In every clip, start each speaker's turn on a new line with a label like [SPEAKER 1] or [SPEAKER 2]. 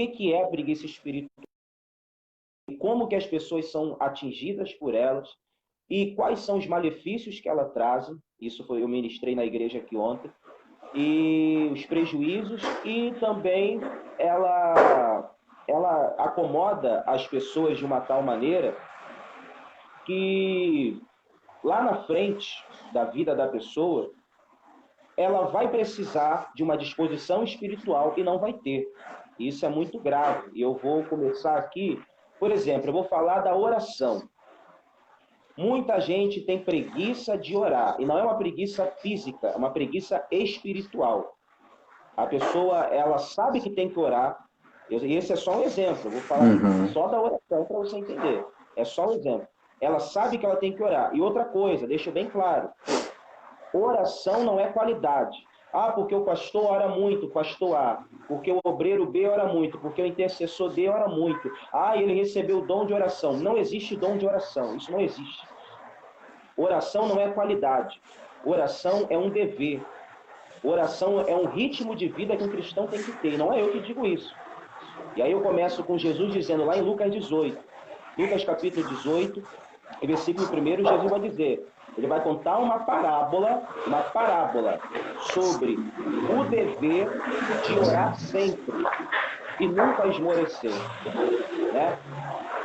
[SPEAKER 1] que é a preguiça espiritual, como que as pessoas são atingidas por elas e quais são os malefícios que ela traz. Isso foi, eu ministrei na igreja aqui ontem. E os prejuízos, e também ela acomoda as pessoas de uma tal maneira que lá na frente da vida da pessoa, ela vai precisar de uma disposição espiritual e não vai ter. Isso é muito grave. E eu vou começar aqui, por exemplo, eu vou falar da oração. Muita gente tem preguiça de orar, e não é uma preguiça física, é uma preguiça espiritual. A pessoa, ela sabe que tem que orar, e esse é só um exemplo, eu vou falar só da oração para você entender. É só um exemplo. Ela sabe que ela tem que orar. E outra coisa, deixa bem claro, oração não é qualidade. Ah, porque o pastor ora muito, o pastor A. Porque o obreiro B ora muito, porque o intercessor D ora muito. Ah, ele recebeu o dom de oração. Não existe dom de oração, isso não existe. Oração não é qualidade. Oração é um dever. Oração é um ritmo de vida que um cristão tem que ter. E não é eu que digo isso. E aí eu começo com Jesus dizendo lá em Lucas 18. Lucas capítulo 18, versículo 1, Jesus vai dizer, ele vai contar uma parábola sobre o dever de orar sempre e nunca esmorecer, né?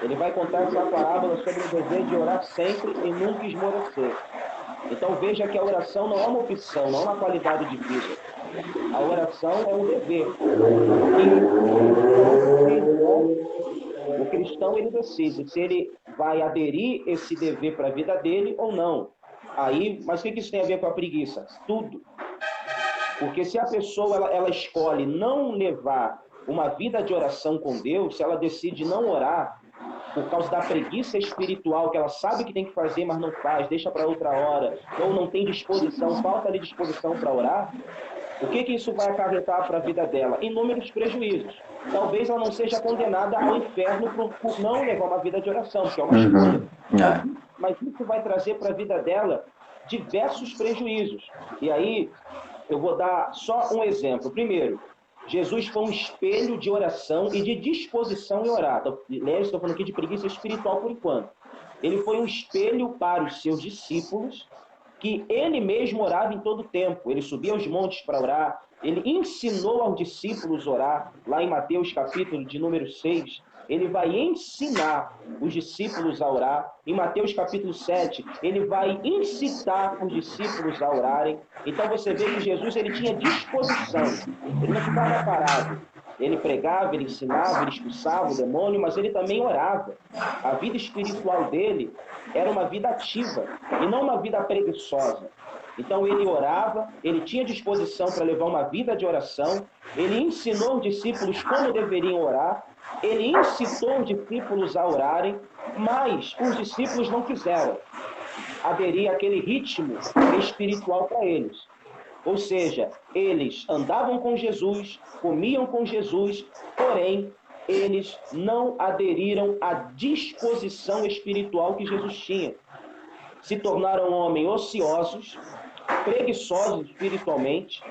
[SPEAKER 1] Ele vai contar essa parábola sobre o dever de orar sempre e nunca esmorecer. Então veja que a oração não é uma opção, não é uma qualidade de vida. A oração é um dever. E o cristão ele decide se ele vai aderir esse dever para a vida dele ou não. Aí, mas o que isso tem a ver com a preguiça? Tudo. Porque se a pessoa ela escolhe não levar uma vida de oração com Deus, se ela decide não orar, por causa da preguiça espiritual que ela sabe que tem que fazer, mas não faz, deixa para outra hora, ou não tem disposição, falta de disposição para orar, o que isso vai acarretar para a vida dela? Inúmeros prejuízos. Talvez ela não seja condenada ao inferno por não levar uma vida de oração, porque é uma escolha. Mas isso vai trazer para a vida dela diversos prejuízos. E aí, eu vou dar só um exemplo. Primeiro, Jesus foi um espelho de oração e de disposição em orar. Estou falando aqui de preguiça espiritual por enquanto. Ele foi um espelho para os seus discípulos, que ele mesmo orava em todo o tempo. Ele subia aos montes para orar, ele ensinou aos discípulos a orar. Lá em Mateus capítulo de número 6, ele vai ensinar os discípulos a orar. Em Mateus capítulo 7, ele vai incitar os discípulos a orarem. Então você vê que Jesus ele tinha disposição, ele não ficava parado. Ele pregava, ele ensinava, ele expulsava o demônio, mas ele também orava. A vida espiritual dele era uma vida ativa e não uma vida preguiçosa. Então ele orava, ele tinha disposição para levar uma vida de oração, ele ensinou os discípulos como deveriam orar, ele incitou os discípulos a orarem, mas os discípulos não quiseram aderir àquele ritmo espiritual para eles. Ou seja, eles andavam com Jesus, comiam com Jesus, porém, eles não aderiram à disposição espiritual que Jesus tinha. Se tornaram homens ociosos, preguiçosos espiritualmente,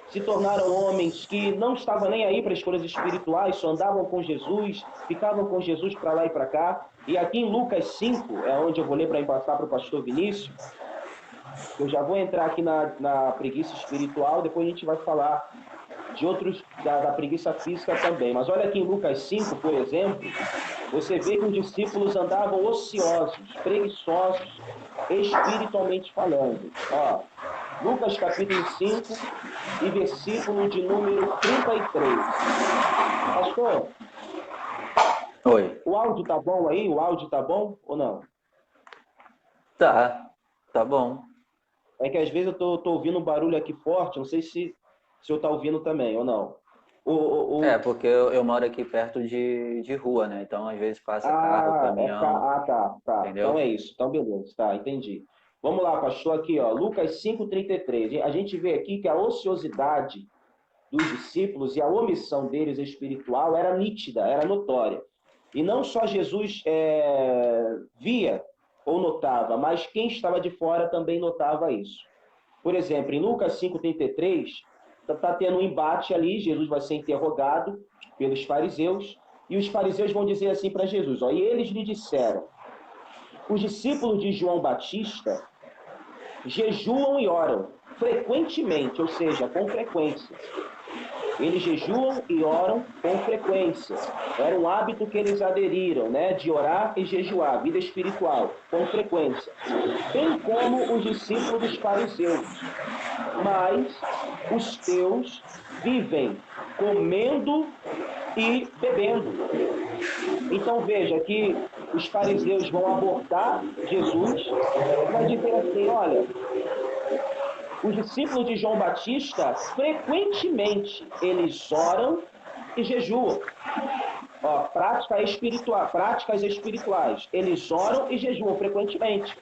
[SPEAKER 1] se tornaram homens que não estavam nem aí para as coisas espirituais, só andavam com Jesus, ficavam com Jesus para lá e para cá. E aqui em Lucas 5, é onde eu vou ler para passar para o pastor Vinícius, eu já vou entrar aqui na preguiça espiritual, depois a gente vai falar de outros, da preguiça física também. Mas olha aqui em Lucas 5, por exemplo, você vê que os discípulos andavam ociosos, preguiçosos, espiritualmente falando. Ó, Lucas capítulo 5 e versículo de número 33. Pastor,
[SPEAKER 2] oi.
[SPEAKER 1] O áudio tá bom aí? O áudio tá bom ou não?
[SPEAKER 2] Tá bom.
[SPEAKER 1] É que às vezes eu tô ouvindo um barulho aqui forte, não sei se o senhor tá ouvindo também ou não.
[SPEAKER 2] É, porque eu moro aqui perto de rua, né? Então, às vezes passa carro, caminhão,
[SPEAKER 1] Tá. Então
[SPEAKER 2] entendeu?
[SPEAKER 1] é isso. Então beleza, tá, entendi. Vamos lá, pastor, aqui, ó, Lucas 5:33. A gente vê aqui que a ociosidade dos discípulos e a omissão deles espiritual era nítida, era notória. E não só Jesus via ou notava, mas quem estava de fora também notava isso. Por exemplo, em Lucas 5:33, está tendo um embate ali, Jesus vai ser interrogado pelos fariseus, e os fariseus vão dizer assim para Jesus, ó, e eles lhe disseram, os discípulos de João Batista jejuam e oram frequentemente, ou seja, com frequência. Eles jejuam e oram com frequência. Era um hábito que eles aderiram, né? De orar e jejuar, vida espiritual, com frequência. Bem como os discípulos dos fariseus. Mas os teus vivem comendo e bebendo. Então veja que os fariseus vão abordar Jesus e vai dizer assim, olha, os discípulos de João Batista, frequentemente, eles oram e jejuam. Ó, práticas espirituais. Eles oram e jejuam frequentemente.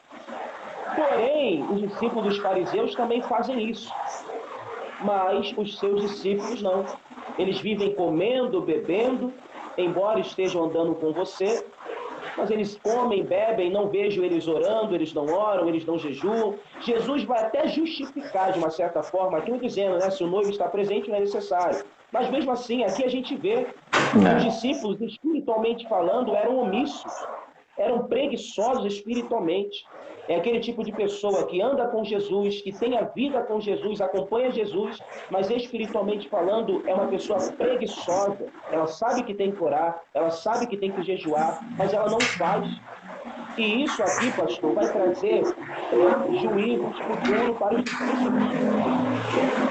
[SPEAKER 1] Porém, os discípulos dos fariseus também fazem isso. Mas os seus discípulos não. Eles vivem comendo, bebendo, embora estejam andando com você, mas eles comem, bebem, não vejo eles orando, eles não oram, eles não jejuam. Jesus vai até justificar, de uma certa forma, aquilo dizendo, né, se o noivo está presente, não é necessário. Mas mesmo assim, aqui a gente vê que os discípulos, espiritualmente falando, eram omissos, eram preguiçosos espiritualmente. É aquele tipo de pessoa que anda com Jesus, que tem a vida com Jesus, acompanha Jesus, mas espiritualmente falando é uma pessoa preguiçosa. Ela sabe que tem que orar, ela sabe que tem que jejuar, mas ela não faz. E isso aqui, pastor, vai trazer prejuízos futuros para os discípulos.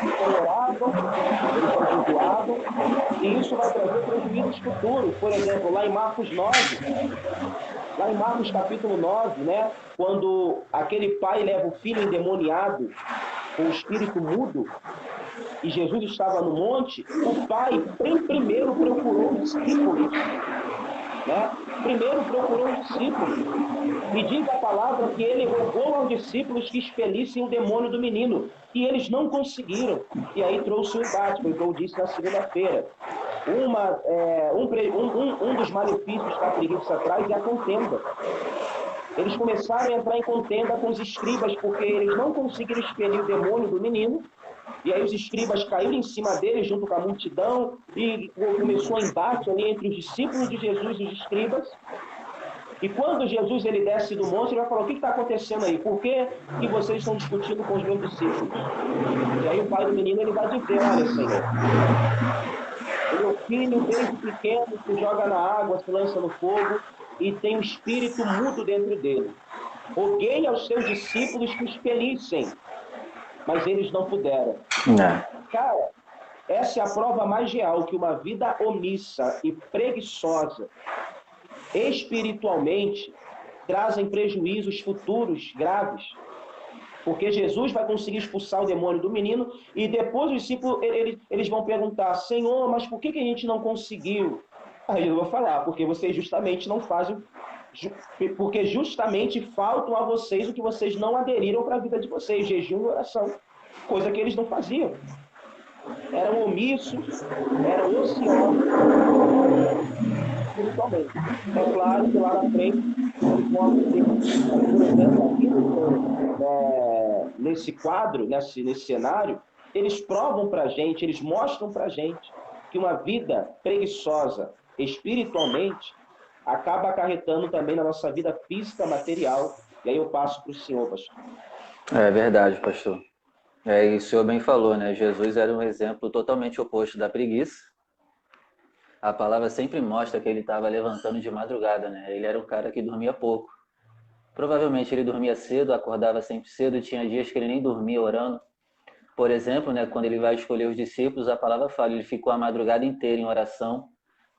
[SPEAKER 1] Eles oravam, eles jejuavam, e isso vai trazer prejuízos futuros. Por exemplo, lá em Marcos 9, lá em Marcos capítulo 9, né? Quando aquele pai leva o filho endemoniado com o espírito mudo, e Jesus estava no monte, o pai primeiro procurou os discípulos. Né? Primeiro procurou os discípulos. E diz a palavra que ele rogou aos discípulos que expelissem o demônio do menino. E eles não conseguiram. E aí trouxe o embate, foi o que eu disse na segunda-feira. Um dos malefícios que a preguiça traz é a contenda. Eles começaram a entrar em contenda com os escribas, porque eles não conseguiram expelir o demônio do menino. E aí os escribas caíram em cima deles junto com a multidão e começou um embate ali entre os discípulos de Jesus e os escribas. E quando Jesus ele desce do monte, ele vai falar, o que está acontecendo aí? Por que vocês estão discutindo com os meus discípulos? E aí o pai do menino ele vai dizer, olha, Senhor, o meu filho desde pequeno se joga na água, se lança no fogo e tem um espírito mudo dentro dele. Roguei aos seus discípulos que o expelissem, mas eles não puderam. Cara, essa é a prova mais real que uma vida omissa e preguiçosa, espiritualmente, trazem prejuízos futuros graves. Porque Jesus vai conseguir expulsar o demônio do menino e depois os discípulos eles vão perguntar, Senhor, mas por que a gente não conseguiu? Aí eu vou falar, porque vocês justamente não fazem, porque justamente faltam a vocês o que vocês não aderiram para a vida de vocês, jejum e oração, coisa que eles não faziam. Eram omissos, eram ociosos, espiritualmente. É claro que lá na frente, eles vão aprender, por exemplo, aqui nesse quadro, nesse cenário, eles provam para a gente, eles mostram para a gente que uma vida preguiçosa espiritualmente acaba acarretando também na nossa vida física, material. E aí eu passo para o senhor, pastor.
[SPEAKER 2] É verdade, pastor. E o senhor bem falou, né? Jesus era um exemplo totalmente oposto da preguiça. A palavra sempre mostra que ele estava levantando de madrugada, né? Ele era um cara que dormia pouco. Provavelmente ele dormia cedo, acordava sempre cedo, tinha dias que ele nem dormia orando. Por exemplo, né, quando ele vai escolher os discípulos, a palavra fala, ele ficou a madrugada inteira em oração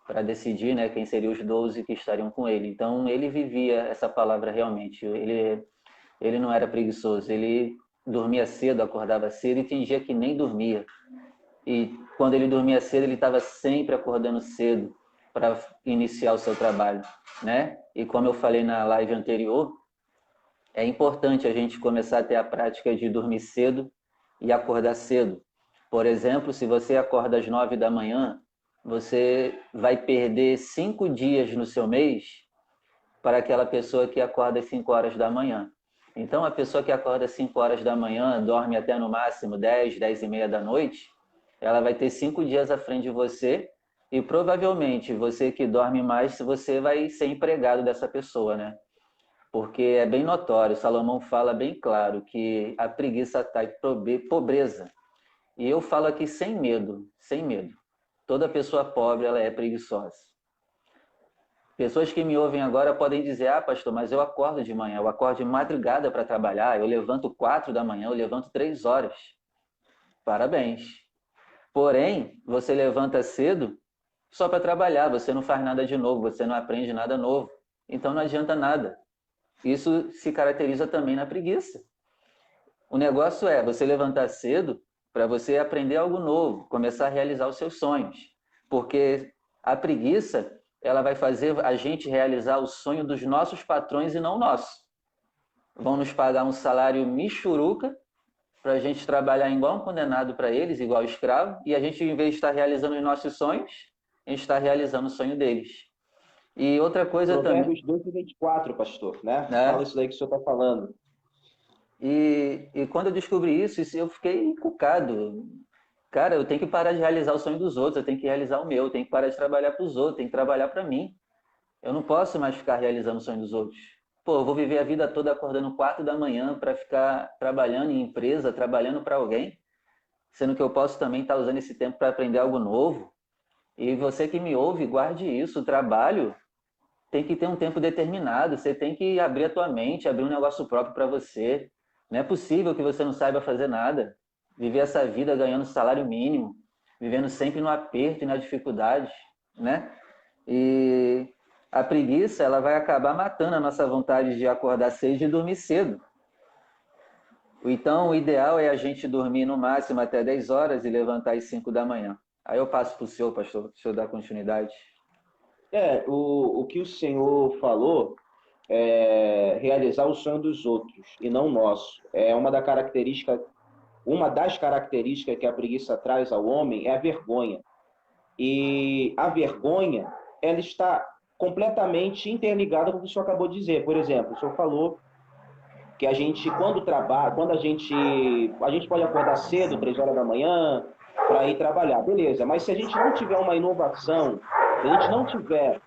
[SPEAKER 2] para decidir, né, quem seriam os 12 que estariam com ele. Então, ele vivia essa palavra realmente. Ele não era preguiçoso, ele dormia cedo, acordava cedo e tem dia que nem dormia. E quando ele dormia cedo, ele estava sempre acordando cedo para iniciar o seu trabalho, né? E como eu falei na live anterior, é importante a gente começar a ter a prática de dormir cedo e acordar cedo. Por exemplo, se você acorda às 9 da manhã, você vai perder 5 dias no seu mês para aquela pessoa que acorda às 5 horas da manhã. Então, a pessoa que acorda às 5 horas da manhã, dorme até no máximo 10, 10 e meia da noite, ela vai ter 5 dias à frente de você e provavelmente você que dorme mais, você vai ser empregado dessa pessoa, né? Porque é bem notório, Salomão fala bem claro que a preguiça traz pobreza. E eu falo aqui sem medo, sem medo. Toda pessoa pobre, ela é preguiçosa. Pessoas que me ouvem agora podem dizer, ah, pastor, mas eu acordo de manhã, eu acordo de madrugada para trabalhar, eu levanto 4 da manhã, eu levanto 3 horas. Parabéns. Porém, você levanta cedo só para trabalhar, você não faz nada de novo, você não aprende nada novo. Então não adianta nada. Isso se caracteriza também na preguiça. O negócio é você levantar cedo para você aprender algo novo, começar a realizar os seus sonhos. Porque a preguiça, ela vai fazer a gente realizar o sonho dos nossos patrões e não o nosso. Vão nos pagar um salário michuruca para a gente trabalhar igual um condenado para eles, igual escravo, e a gente, em vez de estar realizando os nossos sonhos, a gente está realizando o sonho deles. E outra coisa também...
[SPEAKER 1] Provérbios 2:24, pastor, né? Fala
[SPEAKER 2] né?
[SPEAKER 1] isso daí que o senhor está falando.
[SPEAKER 2] E quando eu descobri isso, eu fiquei encucado. Cara, eu tenho que parar de realizar o sonho dos outros, eu tenho que realizar o meu, eu tenho que parar de trabalhar para os outros, eu tenho que trabalhar para mim. Eu não posso mais ficar realizando o sonho dos outros. Pô, eu vou viver a vida toda acordando 4 da manhã para ficar trabalhando em empresa, trabalhando para alguém, sendo que eu posso também estar usando esse tempo para aprender algo novo. E você que me ouve, guarde isso. O trabalho tem que ter um tempo determinado. Você tem que abrir a tua mente, abrir um negócio próprio para você. Não é possível que você não saiba fazer nada. Viver essa vida ganhando salário mínimo, vivendo sempre no aperto e na dificuldade, né? E a preguiça, ela vai acabar matando a nossa vontade de acordar cedo e de dormir cedo. Então, o ideal é a gente dormir no máximo até 10 horas e levantar às 5 da manhã. Aí eu passo para o senhor, pastor, o senhor dá continuidade.
[SPEAKER 1] O que o senhor falou é realizar o sonho dos outros e não o nosso. É uma das características que a preguiça traz ao homem é a vergonha. E a vergonha, ela está completamente interligada com o que o senhor acabou de dizer. Por exemplo, o senhor falou que a gente, quando trabalha, quando a gente pode acordar cedo, 3 horas da manhã, para ir trabalhar, beleza. Mas se a gente não tiver uma inovação, se a gente não tiver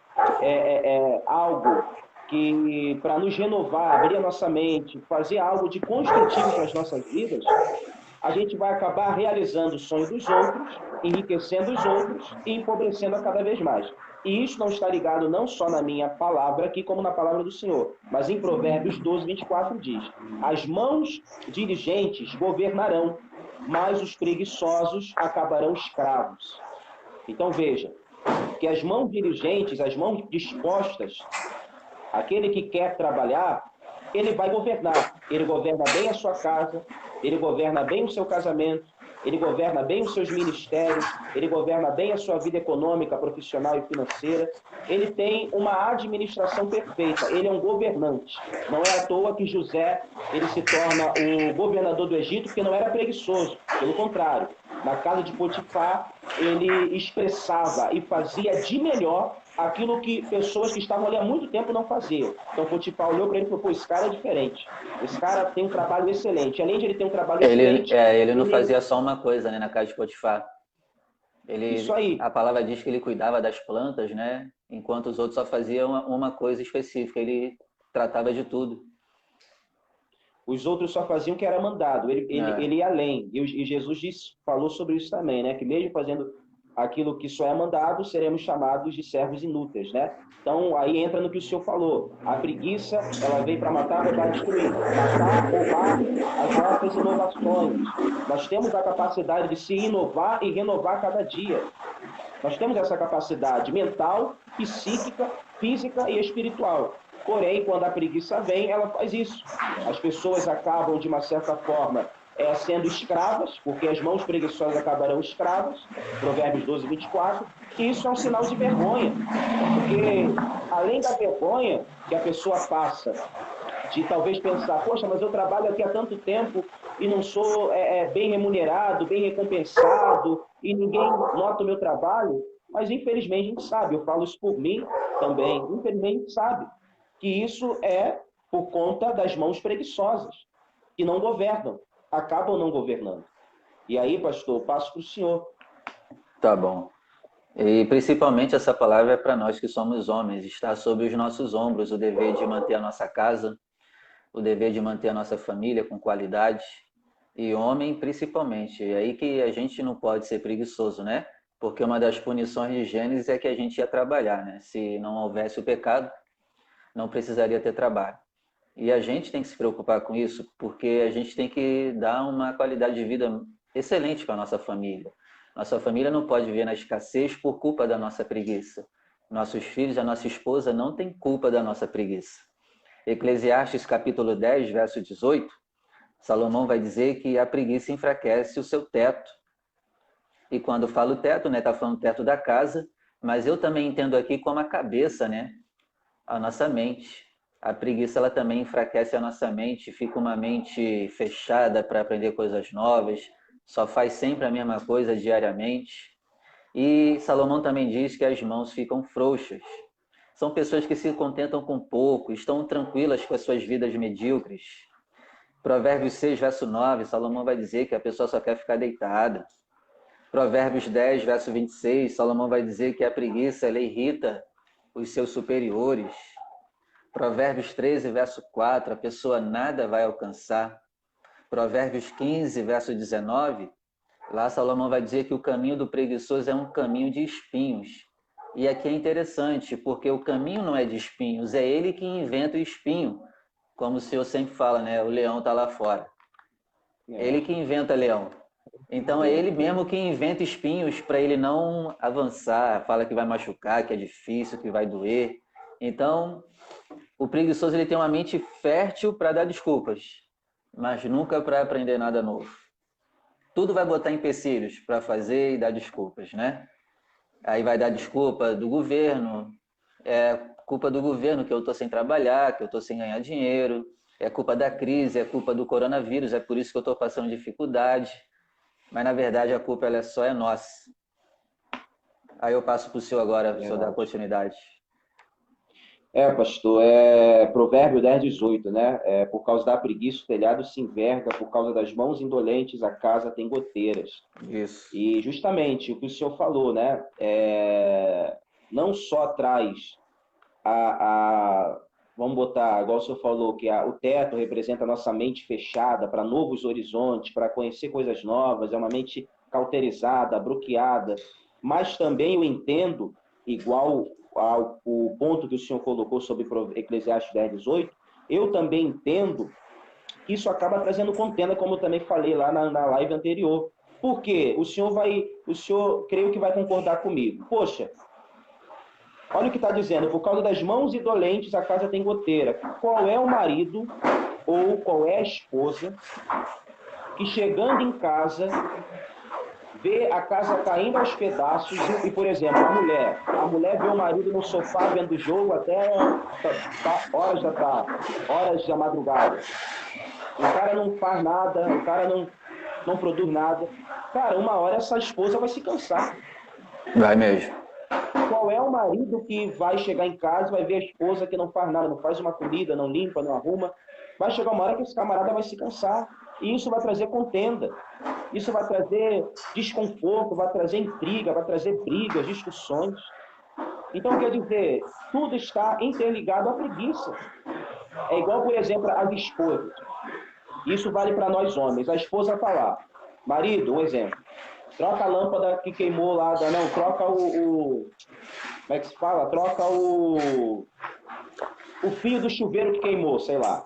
[SPEAKER 1] algo que para nos renovar, abrir a nossa mente, fazer algo de construtivo para as nossas vidas, a gente vai acabar realizando o sonho dos outros, enriquecendo os outros e empobrecendo a cada vez mais. E isso não está ligado não só na minha palavra aqui, como na palavra do Senhor, mas em Provérbios 12:24 diz: as mãos diligentes governarão, mas os preguiçosos acabarão escravos. Então veja, que as mãos diligentes, as mãos dispostas, aquele que quer trabalhar, ele vai governar. Ele governa bem a sua casa, ele governa bem o seu casamento, ele governa bem os seus ministérios, ele governa bem a sua vida econômica, profissional e financeira. Ele tem uma administração perfeita, ele é um governante. Não é à toa que José ele se torna o governador do Egito, porque não era preguiçoso, pelo contrário. Na casa de Potifar, ele expressava e fazia de melhor aquilo que pessoas que estavam ali há muito tempo não faziam. Então Potifar olhou para ele e falou, pô, esse cara é diferente. Esse cara tem um trabalho excelente. Além de ele ter um trabalho excelente...
[SPEAKER 2] Ele não fazia só uma coisa, né, na casa de Potifar.
[SPEAKER 1] Isso aí.
[SPEAKER 2] A palavra diz que ele cuidava das plantas, né? Enquanto os outros só faziam uma coisa específica. Ele tratava de tudo.
[SPEAKER 1] Os outros só faziam o que era mandado. Ele ia além. E Jesus falou sobre isso também, né? Que mesmo fazendo aquilo que só é mandado, seremos chamados de servos inúteis, né? Então, aí entra no que o senhor falou. A preguiça, ela veio para matar, roubar e destruir. Matar, roubar as nossas inovações. Nós temos a capacidade de se inovar e renovar cada dia. Nós temos essa capacidade mental, psíquica, física e espiritual. Porém, quando a preguiça vem, ela faz isso. As pessoas acabam, de uma certa forma, sendo escravas, porque as mãos preguiçosas acabarão escravas, Provérbios 12:24, e isso é um sinal de vergonha, porque além da vergonha que a pessoa passa, de talvez pensar, poxa, mas eu trabalho aqui há tanto tempo e não sou bem remunerado, bem recompensado, e ninguém nota o meu trabalho, mas infelizmente a gente sabe, eu falo isso por mim também, infelizmente a gente sabe, que isso é por conta das mãos preguiçosas, que não governam, acabam não governando. E aí, pastor, passo para o senhor.
[SPEAKER 2] Tá bom. E principalmente essa palavra é para nós que somos homens, está sobre os nossos ombros o dever de manter a nossa casa, o dever de manter a nossa família com qualidade, e homem principalmente. É aí que a gente não pode ser preguiçoso, né? Porque uma das punições de Gênesis é que a gente ia trabalhar, né? Se não houvesse o pecado, não precisaria ter trabalho. E a gente tem que se preocupar com isso, porque a gente tem que dar uma qualidade de vida excelente para a nossa família. Nossa família não pode viver na escassez por culpa da nossa preguiça. Nossos filhos, a nossa esposa não tem culpa da nossa preguiça. Eclesiastes capítulo 10, verso 18, Salomão vai dizer que a preguiça enfraquece o seu teto. E quando falo teto, né, tá falando teto da casa, mas eu também entendo aqui como a cabeça, né, a nossa mente. A preguiça ela também enfraquece a nossa mente, fica uma mente fechada para aprender coisas novas, só faz sempre a mesma coisa diariamente. E Salomão também diz que as mãos ficam frouxas. São pessoas que se contentam com pouco, estão tranquilas com as suas vidas medíocres. Provérbios 6, verso 9, Salomão vai dizer que a pessoa só quer ficar deitada. Provérbios 10, verso 26, Salomão vai dizer que a preguiça ela irrita os seus superiores. Provérbios 13, verso 4, a pessoa nada vai alcançar. Provérbios 15, verso 19, lá Salomão vai dizer que o caminho do preguiçoso é um caminho de espinhos. E aqui é interessante, porque o caminho não é de espinhos, é ele que inventa o espinho. Como o senhor sempre fala, né? O leão está lá fora. Ele que inventa leão. Então é ele mesmo que inventa espinhos para ele não avançar, fala que vai machucar, que é difícil, que vai doer. Então, o preguiçoso ele tem uma mente fértil para dar desculpas, mas nunca para aprender nada novo. Tudo vai botar empecilhos para fazer e dar desculpas, né? Aí vai dar desculpa do governo, é culpa do governo que eu estou sem trabalhar, que eu estou sem ganhar dinheiro, é culpa da crise, é culpa do coronavírus, é por isso que eu estou passando dificuldade. Mas na verdade a culpa ela só é nossa. Aí eu passo para o senhor agora, para o senhor dar continuidade.
[SPEAKER 1] Pastor, Provérbio 10, 18, né? Por causa da preguiça, o telhado se enverga, por causa das mãos indolentes, a casa tem goteiras.
[SPEAKER 2] Isso.
[SPEAKER 1] E justamente o que o senhor falou, né? Não só traz vamos botar, igual o senhor falou, que o teto representa a nossa mente fechada para novos horizontes, para conhecer coisas novas, é uma mente cauterizada, bloqueada, mas também eu entendo, igual o ponto que o senhor colocou sobre Eclesiastes 10, 18, eu também entendo que isso acaba trazendo contenda, como eu também falei lá na live anterior. Por quê? O senhor creio que vai concordar comigo. Poxa, olha o que está dizendo, por causa das mãos indolentes a casa tem goteira. Qual é o marido ou qual é a esposa que chegando em casa vê a casa caindo aos pedaços e, por exemplo, a mulher vê o marido no sofá vendo o jogo até horas da tarde, horas da madrugada. O cara não faz nada, o cara não produz nada. Cara, uma hora essa esposa vai se cansar.
[SPEAKER 2] Vai mesmo.
[SPEAKER 1] Qual é o marido que vai chegar em casa e vai ver a esposa que não faz nada, não faz uma comida, não limpa, não arruma? Vai chegar uma hora que esse camarada vai se cansar. E isso vai trazer contenda. Isso vai trazer desconforto, vai trazer intriga, vai trazer brigas, discussões. Então, quer dizer, tudo está interligado à preguiça. É igual, por exemplo, as esposas. Isso vale para nós homens. A esposa está lá. Marido, um exemplo. Troca a lâmpada que queimou lá. Não, troca como é que se fala? Troca o fio do chuveiro que queimou, sei lá.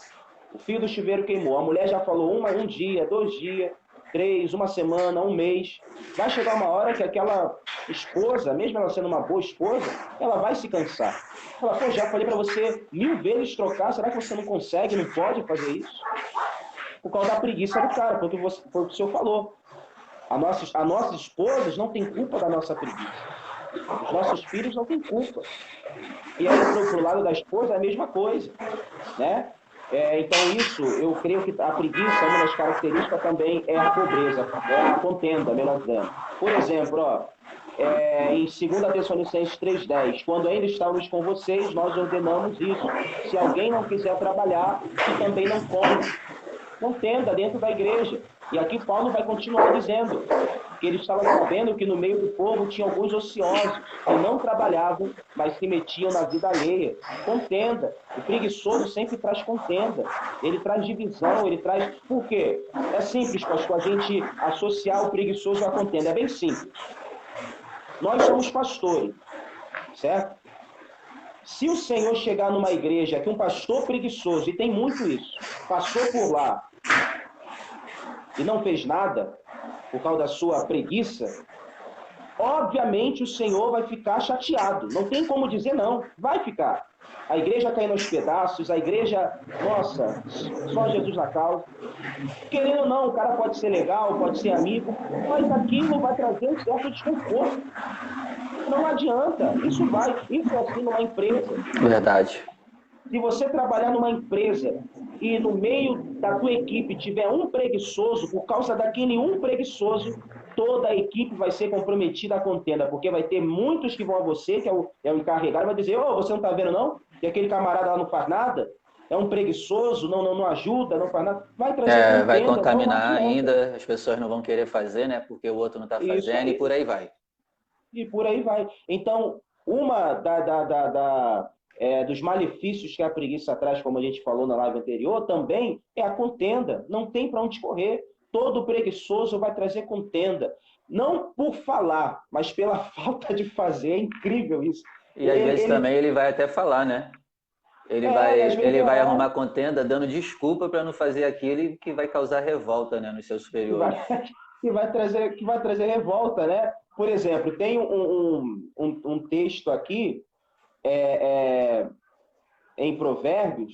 [SPEAKER 1] O fio do chuveiro queimou. A mulher já falou um dia, 2 dias, 3, uma semana, um mês. Vai chegar uma hora que aquela esposa, mesmo ela sendo uma boa esposa, ela vai se cansar. Ela, pô, já falei para você 1000 vezes trocar, será que você não consegue, não pode fazer isso? Por causa da preguiça do cara, foi o que o senhor falou. As nossas esposas não têm culpa da nossa preguiça. Os nossos filhos não têm culpa. E aí, pro lado da esposa, é a mesma coisa, né? Então, isso, eu creio que a preguiça, uma das características também é a pobreza, é a contenda, melhor dizendo. Por exemplo, em 2 Tessalonicenses 3,10, quando ainda estávamos com vocês, nós ordenamos isso. Se alguém não quiser trabalhar, que também não come. Contenda dentro da igreja. E aqui Paulo vai continuar dizendo, que ele estava sabendo que no meio do povo tinha alguns ociosos, que não trabalhavam, mas se metiam na vida alheia. Contenda. O preguiçoso sempre traz contenda. Ele traz divisão, ele traz... Por quê? É simples, pastor, a gente associar o preguiçoso à contenda. É bem simples. Nós somos pastores, certo? Se o Senhor chegar numa igreja que um pastor preguiçoso, e tem muito isso, passou por lá e não fez nada por causa da sua preguiça, obviamente o Senhor vai ficar chateado. Não tem como dizer não, vai ficar. A igreja caindo aos pedaços, a igreja, nossa, só Jesus na causa. Querendo ou não, o cara pode ser legal, pode ser amigo, mas aquilo vai trazer um certo desconforto. Não adianta, isso é assim numa empresa.
[SPEAKER 2] Verdade.
[SPEAKER 1] Se você trabalhar numa empresa e no meio da tua equipe tiver um preguiçoso, por causa daquele um preguiçoso, toda a equipe vai ser comprometida à contenda, porque vai ter muitos que vão a você, que é o encarregado, vai dizer, você não está vendo não? Que aquele camarada lá não faz nada? É um preguiçoso, não ajuda, não faz nada. Vai trazer contenda.
[SPEAKER 2] Vai contaminar ainda, as pessoas não vão querer fazer, né? Porque o outro não está fazendo e por aí vai.
[SPEAKER 1] E por aí vai. Então, uma dos malefícios que a preguiça traz, como a gente falou na live anterior, também é a contenda. Não tem para onde correr. Todo preguiçoso vai trazer contenda. Não por falar, mas pela falta de fazer. É incrível isso.
[SPEAKER 2] E às vezes também ele vai até falar, né? Ele vai arrumar contenda dando desculpa para não fazer aquilo que vai causar revolta, né, nos seus superiores.
[SPEAKER 1] Que vai trazer revolta, né? Por exemplo, tem um texto aqui em Provérbios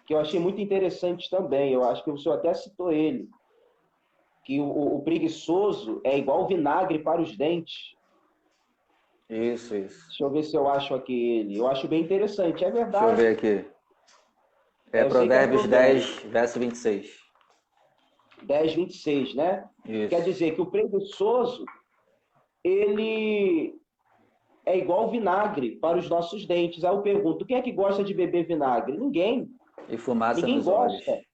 [SPEAKER 1] que eu achei muito interessante também. Eu acho que o senhor até citou ele, que o preguiçoso é igual vinagre para os dentes.
[SPEAKER 2] Isso.
[SPEAKER 1] Deixa eu ver se eu acho aqui ele. Eu acho bem interessante, é verdade.
[SPEAKER 2] Deixa eu ver aqui. Provérbios 10, verso 26.
[SPEAKER 1] 10, 26, né?
[SPEAKER 2] Isso.
[SPEAKER 1] Quer dizer que o preguiçoso, ele é igual vinagre para os nossos dentes. Aí eu pergunto, quem é que gosta de beber vinagre? Ninguém.
[SPEAKER 2] E fumaça
[SPEAKER 1] Ninguém
[SPEAKER 2] nos
[SPEAKER 1] gosta.
[SPEAKER 2] olhos.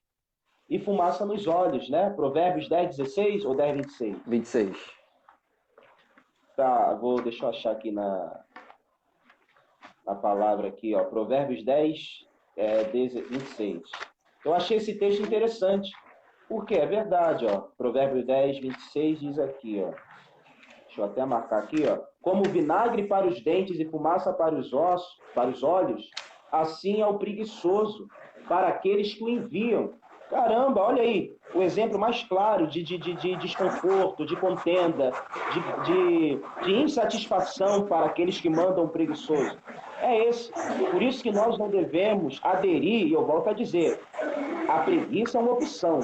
[SPEAKER 1] E fumaça nos olhos, né? Provérbios 10, 16 ou 10, 26?
[SPEAKER 2] 26.
[SPEAKER 1] Tá, deixa eu achar aqui na palavra aqui, ó. Provérbios 10, 26. Eu achei esse texto interessante. Porque é verdade, ó. Provérbios 10, 26 diz aqui, ó. Deixa eu até marcar aqui, ó. Como vinagre para os dentes e fumaça para os olhos, assim é o preguiçoso para aqueles que o enviam. Caramba, olha aí, o exemplo mais claro de desconforto, de contenda, de insatisfação para aqueles que mandam o preguiçoso. É esse. Por isso que nós não devemos aderir, e eu volto a dizer, a preguiça é uma opção.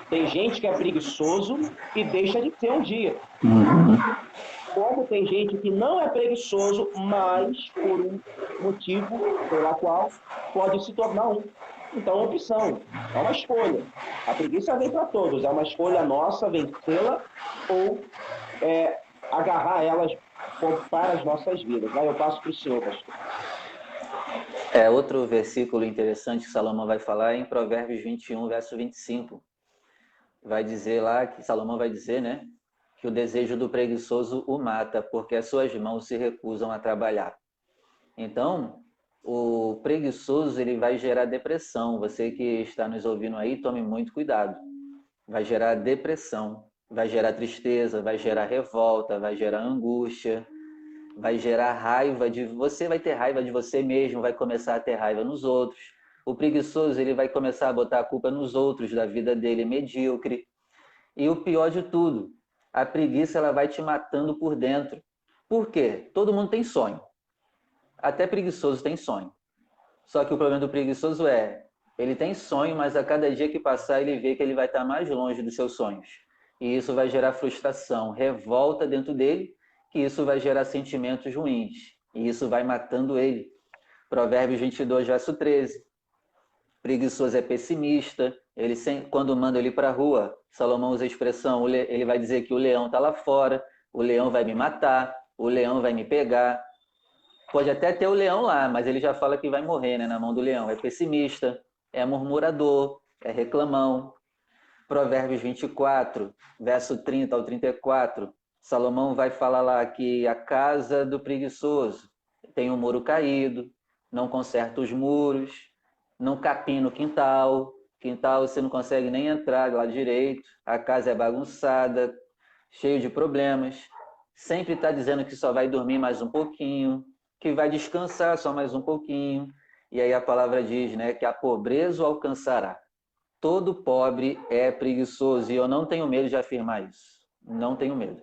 [SPEAKER 1] Tem gente que é preguiçoso e deixa de ser um dia. Como tem gente que não é preguiçoso, mas por um motivo pela qual pode se tornar um. Então, é uma opção, é uma escolha. A preguiça vem para todos, é uma escolha nossa vencê-la ou agarrar elas para as nossas vidas. Aí eu passo para o senhor, pastor.
[SPEAKER 2] Outro versículo interessante que Salomão vai falar é em Provérbios 21, verso 25. Vai dizer lá, que Salomão vai dizer, né? Que o desejo do preguiçoso o mata, porque as suas mãos se recusam a trabalhar. Então, o preguiçoso ele vai gerar depressão. Você que está nos ouvindo aí, tome muito cuidado. Vai gerar depressão, vai gerar tristeza, vai gerar revolta, vai gerar angústia, vai gerar raiva de você, vai ter raiva de você mesmo, vai começar a ter raiva nos outros. O preguiçoso ele vai começar a botar a culpa nos outros, da vida dele medíocre. E o pior de tudo, a preguiça ela vai te matando por dentro. Por quê? Todo mundo tem sonho. Até preguiçoso tem sonho. Só que o problema do preguiçoso ele tem sonho, mas a cada dia que passar ele vê que ele vai estar mais longe dos seus sonhos. E isso vai gerar frustração, revolta dentro dele, que isso vai gerar sentimentos ruins. E isso vai matando ele. Provérbios 22, verso 13. Preguiçoso é pessimista, quando manda ele para a rua, Salomão usa a expressão, ele vai dizer que o leão está lá fora, o leão vai me matar, o leão vai me pegar. Pode até ter o leão lá, mas ele já fala que vai morrer, né, na mão do leão. É pessimista, é murmurador, é reclamão. Provérbios 24, verso 30 ao 34, Salomão vai falar lá que a casa do preguiçoso tem um muro caído, não conserta os muros, não capina o quintal, você não consegue nem entrar lá direito, a casa é bagunçada, cheio de problemas, sempre está dizendo que só vai dormir mais um pouquinho, que vai descansar só mais um pouquinho, e aí a palavra diz, né, que a pobreza o alcançará. Todo pobre é preguiçoso, e eu não tenho medo de afirmar isso, não tenho medo.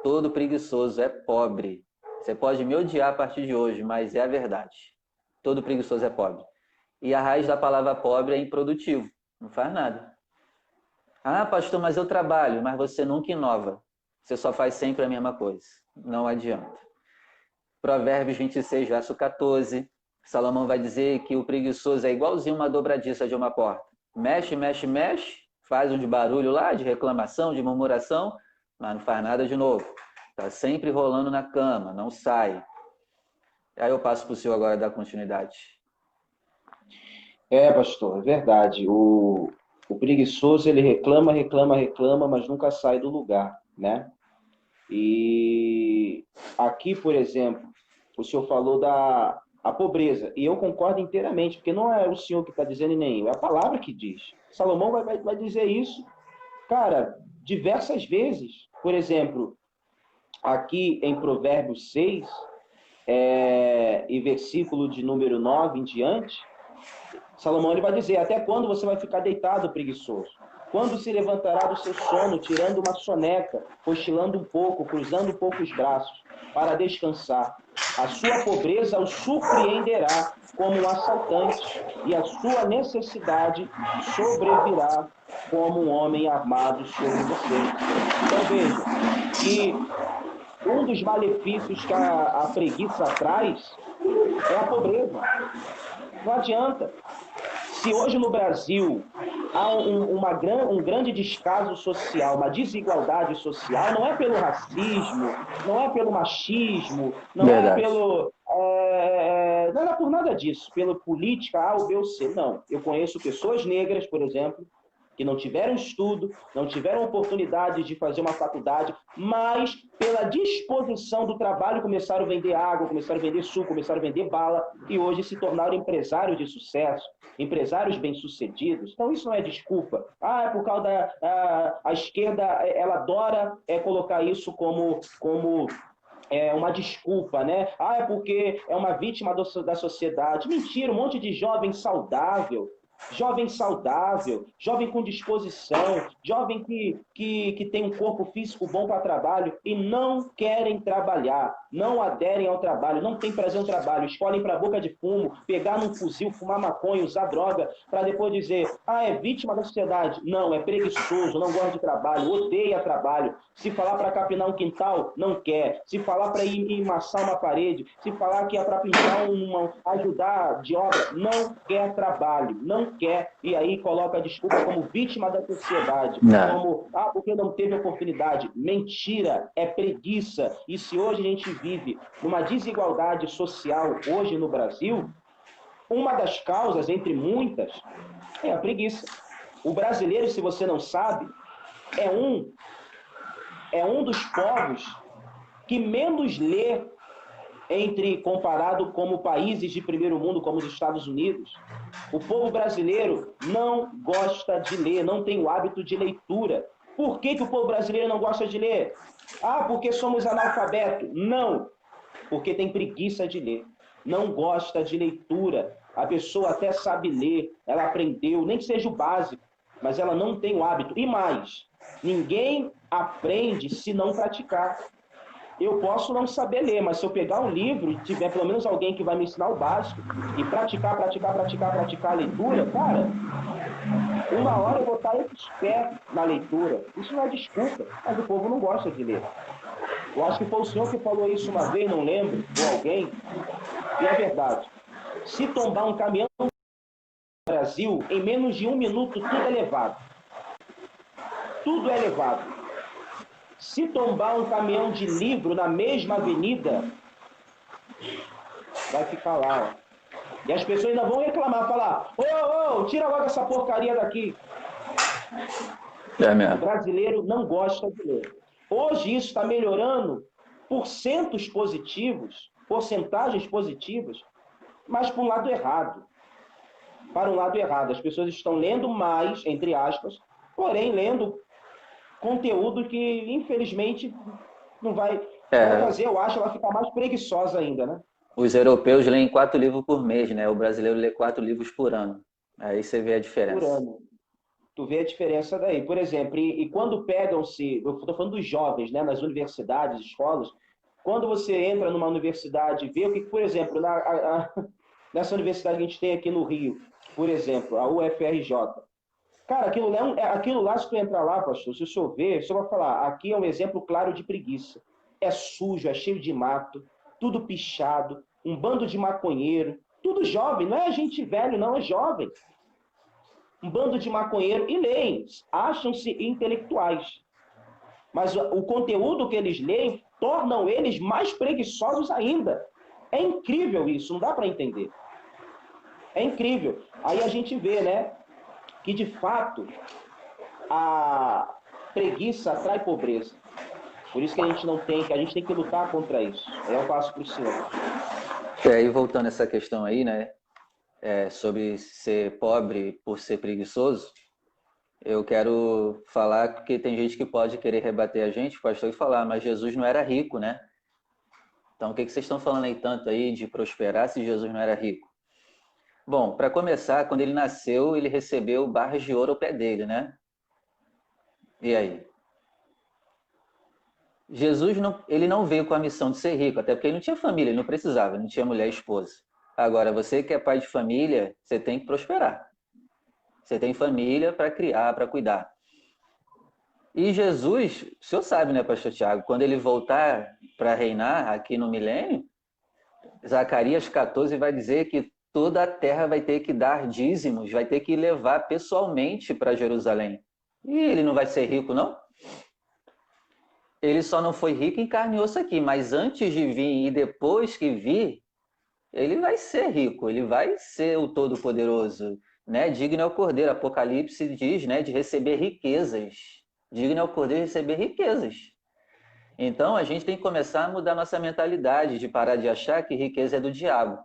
[SPEAKER 2] Todo preguiçoso é pobre. Você pode me odiar a partir de hoje, mas é a verdade. Todo preguiçoso é pobre. E a raiz da palavra pobre é improdutivo, não faz nada. Ah, pastor, mas eu trabalho, mas você nunca inova. Você só faz sempre a mesma coisa. Não adianta. Provérbios 26, verso 14. Salomão vai dizer que o preguiçoso é igualzinho uma dobradiça de uma porta. Mexe, mexe, mexe, faz um de barulho lá, de reclamação, de murmuração, mas não faz nada de novo. Está sempre rolando na cama, não sai. Aí eu passo para o senhor agora dar continuidade.
[SPEAKER 1] Pastor, é verdade. O preguiçoso, ele reclama, reclama, reclama, mas nunca sai do lugar, né? E aqui, por exemplo, o senhor falou da a pobreza, e eu concordo inteiramente, porque não é o senhor que está dizendo e nem eu, é a palavra que diz. Salomão vai dizer isso, cara, diversas vezes. Por exemplo, aqui em Provérbios 6, e versículo de número 9 em diante, Salomão ele vai dizer, até quando você vai ficar deitado, preguiçoso? Quando se levantará do seu sono, tirando uma soneca, cochilando um pouco, cruzando um pouco os braços, para descansar? A sua pobreza o surpreenderá como um assaltante, e a sua necessidade sobrevirá como um homem armado sobre você. Então veja que um dos malefícios que a preguiça traz é a pobreza. Não adianta. Se hoje no Brasil há um grande descaso social, uma desigualdade social, não é pelo racismo, não é pelo machismo, não
[SPEAKER 2] Verdade.
[SPEAKER 1] é pelo. Não é por nada disso, pela política A ou B ou C. Não. Eu conheço pessoas negras, por exemplo, que não tiveram estudo, não tiveram oportunidade de fazer uma faculdade, mas pela disposição do trabalho começaram a vender água, começaram a vender suco, começaram a vender bala e hoje se tornaram empresários de sucesso, empresários bem-sucedidos. Então isso não é desculpa. É por causa da a esquerda, ela adora colocar isso como uma desculpa, né? É porque é uma vítima da sociedade. Mentira, um monte de jovem saudável, jovem com disposição, jovem que tem um corpo físico bom para trabalho e não querem trabalhar, não aderem ao trabalho, não têm prazer no trabalho, escolhem para a boca de fumo, pegar num fuzil, fumar maconha, usar droga, para depois dizer, é vítima da sociedade. Não, é preguiçoso, não gosta de trabalho, odeia trabalho. Se falar para capinar um quintal, não quer. Se falar para ir emassar uma parede, se falar que é para pintar ajudar de obra, não quer trabalho, não quer, e aí coloca a desculpa como vítima da sociedade, como, porque não teve oportunidade. Mentira, é preguiça. E se hoje a gente vive numa desigualdade social, hoje no Brasil, uma das causas, entre muitas, é a preguiça. O brasileiro, se você não sabe, é um dos povos que menos lê comparado como países de primeiro mundo, como os Estados Unidos. O povo brasileiro não gosta de ler, não tem o hábito de leitura. Por que o povo brasileiro não gosta de ler? Porque somos analfabetos. Não, porque tem preguiça de ler. Não gosta de leitura. A pessoa até sabe ler, ela aprendeu, nem que seja o básico, mas ela não tem o hábito. E mais, ninguém aprende se não praticar. Eu posso não saber ler, mas se eu pegar um livro e tiver pelo menos alguém que vai me ensinar o básico e praticar a leitura, cara, uma hora eu vou estar expert na leitura. Isso não é desculpa, mas o povo não gosta de ler. Eu acho que foi o senhor que falou isso uma vez, não lembro, ou alguém, e é verdade. Se tombar um caminhão no Brasil, em menos de 1 minuto, tudo é levado. Tudo é levado. Se tombar um caminhão de livro na mesma avenida, vai ficar lá, ó. E as pessoas ainda vão reclamar, falar, tira logo essa porcaria daqui.
[SPEAKER 2] É
[SPEAKER 1] O
[SPEAKER 2] mesmo.
[SPEAKER 1] brasileiro não gosta de ler. Hoje isso está melhorando porcentagens positivas, mas para um lado errado. Para um lado errado. As pessoas estão lendo mais, entre aspas, porém lendo conteúdo que, infelizmente, não vai
[SPEAKER 2] É,
[SPEAKER 1] fazer, eu acho, ela ficar mais preguiçosa ainda, né?
[SPEAKER 2] os europeus leem 4 livros por mês, né? O brasileiro lê 4 livros por ano. Aí você vê a
[SPEAKER 1] Por
[SPEAKER 2] diferença.
[SPEAKER 1] ano. Tu vê a diferença daí. Por exemplo, e quando pegam-se, eu estou falando dos jovens, né, nas universidades, escolas, quando você entra numa universidade e vê o que, por exemplo, nessa universidade que a gente tem aqui no Rio, por exemplo, a UFRJ. Cara, aquilo lá, se tu entrar lá, pastor, se o senhor ver, o senhor vai falar, aqui é um exemplo claro de preguiça. É sujo, é cheio de mato, tudo pichado, um bando de maconheiro, tudo jovem, não é gente velho, não, é jovem. Um bando de maconheiro e leem, acham-se intelectuais. Mas o conteúdo que eles leem tornam eles mais preguiçosos ainda. É incrível isso, não dá para entender. É incrível. Aí a gente vê, né, que de fato a preguiça atrai pobreza. Por isso que a gente tem que lutar contra isso. Aí eu passo para o senhor.
[SPEAKER 2] E voltando a essa questão aí, né? Sobre ser pobre por ser preguiçoso, eu quero falar porque tem gente que pode querer rebater a gente, pastor, e falar, mas Jesus não era rico, né? Então, o que vocês estão falando aí tanto aí de prosperar se Jesus não era rico? Bom, para começar, quando ele nasceu, ele recebeu barras de ouro ao pé dele, né? E aí? Jesus não, ele não veio com a missão de ser rico, até porque ele não tinha família, ele não precisava, ele não tinha mulher e esposa. Agora, você que é pai de família, você tem que prosperar. Você tem família para criar, para cuidar. E Jesus, o senhor sabe, né, pastor Tiago, quando ele voltar para reinar aqui no milênio, Zacarias 14 vai dizer que toda a terra vai ter que dar dízimos, vai ter que levar pessoalmente para Jerusalém. E ele não vai ser rico, não? Ele só não foi rico em carne e osso aqui, mas antes de vir e depois que vir, ele vai ser rico, ele vai ser o Todo-Poderoso, né? Digno é o Cordeiro, Apocalipse diz, né, de receber riquezas. Digno é o Cordeiro de receber riquezas. Então a gente tem que começar a mudar nossa mentalidade, de parar de achar que riqueza é do diabo,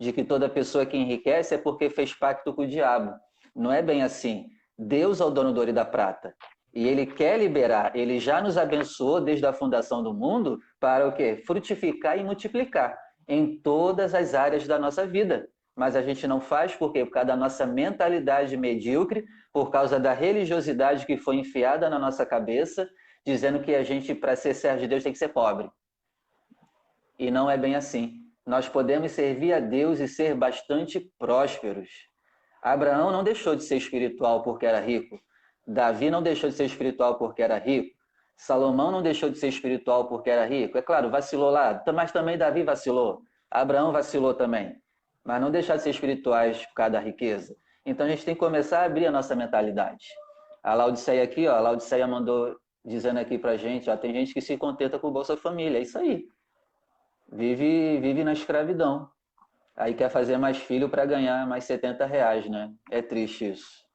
[SPEAKER 2] de que toda pessoa que enriquece é porque fez pacto com o diabo. Não é bem assim. Deus é o dono do ouro e da prata. E ele quer liberar, ele já nos abençoou desde a fundação do mundo para o quê? Frutificar e multiplicar em todas as áreas da nossa vida. Mas a gente não faz por quê? Por causa da nossa mentalidade medíocre, por causa da religiosidade que foi enfiada na nossa cabeça, dizendo que a gente, para ser servo de Deus, tem que ser pobre. E não é bem assim. Nós podemos servir a Deus e ser bastante prósperos. Abraão não deixou de ser espiritual porque era rico. Davi não deixou de ser espiritual porque era rico. Salomão não deixou de ser espiritual porque era rico. É claro, vacilou lá, mas também Davi vacilou. Abraão vacilou também. Mas não deixar de ser espirituais por causa da riqueza. Então a gente tem que começar a abrir a nossa mentalidade. A Laodiceia aqui, ó, a Laodiceia mandou dizendo aqui pra gente, ó, tem gente que se contenta com o Bolsa Família, é isso aí. Vive na escravidão. Aí quer fazer mais filho para ganhar mais R$ 70, né? É triste isso.